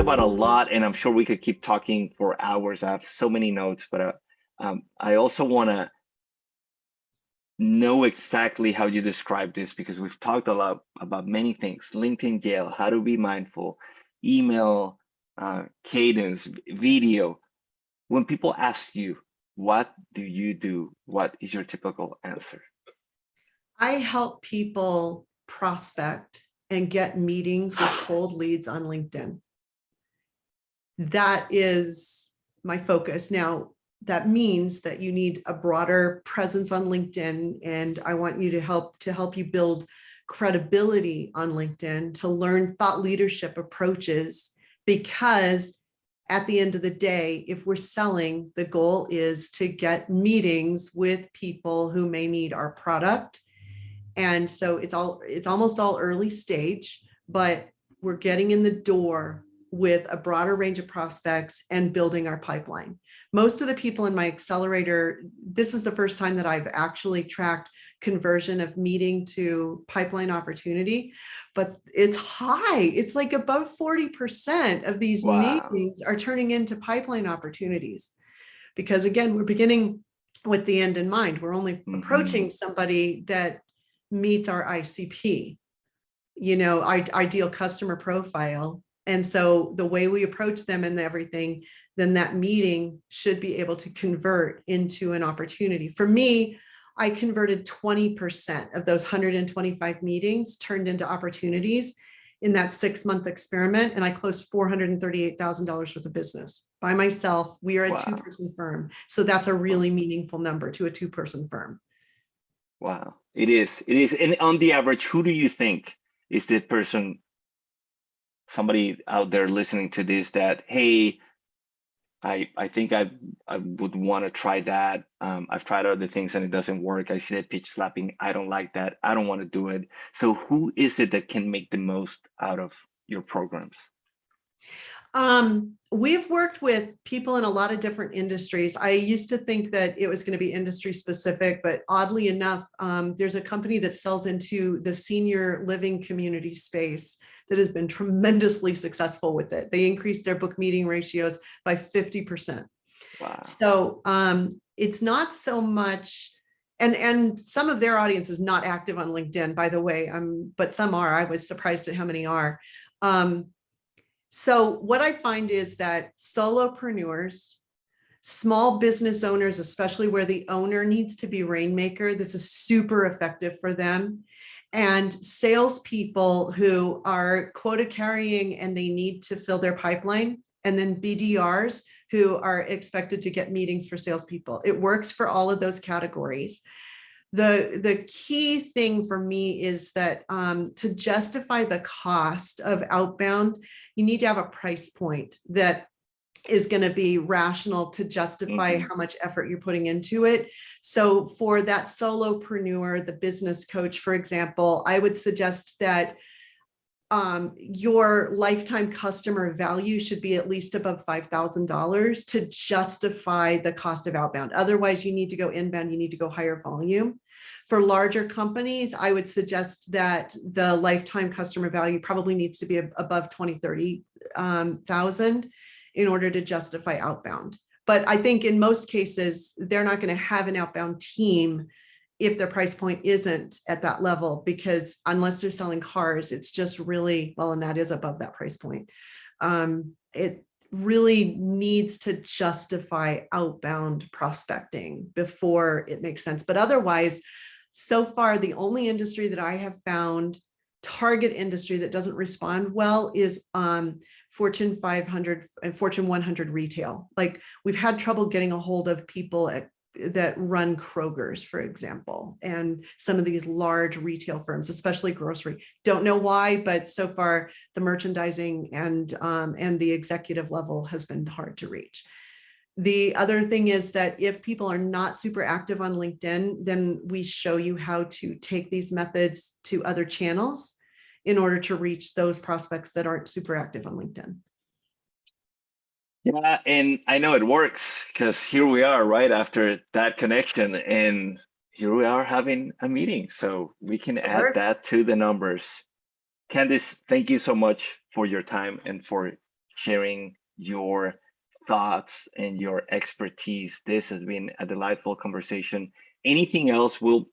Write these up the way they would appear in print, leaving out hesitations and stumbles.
about a lot, and I'm sure we could keep talking for hours. I have so many notes, but I also want to know exactly how you describe this, because we've talked a lot about many things: LinkedIn Yale, how to be mindful, email, cadence, video. When people ask you, what do you do? What is your typical answer? I help people prospect and get meetings with cold leads on LinkedIn. That is my focus. Now, that means that you need a broader presence on LinkedIn, and I want you to help you build credibility on LinkedIn, to learn thought leadership approaches, because at the end of the day, if we're selling, the goal is to get meetings with people who may need our product. And so it's almost all early stage, but we're getting in the door with a broader range of prospects and building our pipeline. Most of the people in my accelerator, this is the first time that I've actually tracked conversion of meeting to pipeline opportunity, but it's high. It's like above 40% of these meetings are turning into pipeline opportunities. Because again, we're beginning with the end in mind. We're only approaching somebody that meets our ICP, our ideal customer profile. And so the way we approach them and everything, then that meeting should be able to convert into an opportunity. For me, I converted 20% of those 125 meetings turned into opportunities in that 6-month experiment. And I closed $438,000 worth of business by myself. We are a 2-person firm. So that's a really meaningful number to a 2-person firm. Wow, it is. And on the average, who do you think is the person, somebody out there listening to this, that, hey, I think I would want to try that. I've tried other things and it doesn't work. I see that pitch slapping. I don't like that. I don't want to do it. So who is it that can make the most out of your programs? We've worked with people in a lot of different industries. I used to think that it was going to be industry specific, but oddly enough, there's a company that sells into the senior living community space that has been tremendously successful with it. They increased their book meeting ratios by 50%. Wow. So it's not so much, and some of their audience is not active on LinkedIn, by the way, but some are. I was surprised at how many are. So what I find is that solopreneurs, small business owners, especially where the owner needs to be rainmaker, this is super effective for them. And salespeople who are quota carrying and they need to fill their pipeline, and then BDRs who are expected to get meetings for salespeople. It works for all of those categories. The key thing for me is that to justify the cost of outbound, you need to have a price point that is going to be rational to justify how much effort you're putting into it. So for that solopreneur, the business coach, for example, I would suggest that your lifetime customer value should be at least above $5,000 to justify the cost of outbound. Otherwise, you need to go inbound, you need to go higher volume. For larger companies, I would suggest that the lifetime customer value probably needs to be above 20, 30,000 in order to justify outbound. But I think in most cases, they're not going to have an outbound team if their price point isn't at that level, because unless they're selling cars, it's just really, well, and that is above that price point. It really needs to justify outbound prospecting before it makes sense. But otherwise, so far, the only industry that I have found, target industry, that doesn't respond well is Fortune 500 and Fortune 100 retail. Like, we've had trouble getting a hold of people that run Kroger's, for example, and some of these large retail firms, especially grocery. Don't know why, but so far the merchandising and the executive level has been hard to reach. The other thing is that if people are not super active on LinkedIn, then we show you how to take these methods to other channels in order to reach those prospects that aren't super active on LinkedIn. Yeah, and I know it works because here we are right after that connection, and here we are having a meeting. So we can add that to the numbers. Candice, thank you so much for your time and for sharing your thoughts and your expertise. This has been a delightful conversation. Anything else, we'll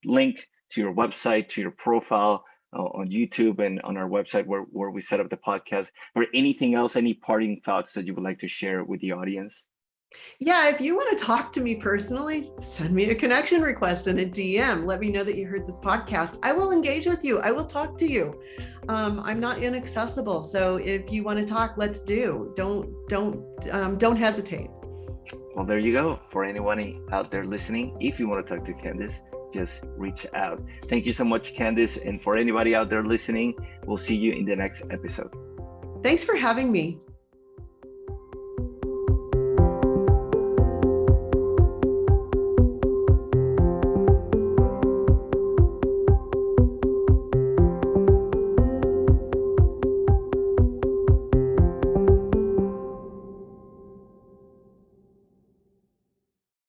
link to your website, to your profile on YouTube and on our website where we set up the podcast. Or anything else, any parting thoughts that you would like to share with the audience? Yeah, if you want to talk to me personally, send me a connection request and a DM. Let me know that you heard this podcast. I will engage with you. I will talk to you. I'm not inaccessible. So if you want to talk, let's do. Don't hesitate. Well, there you go. For anyone out there listening, if you want to talk to Candice, just reach out. Thank you so much, Candice. And for anybody out there listening, we'll see you in the next episode. Thanks for having me.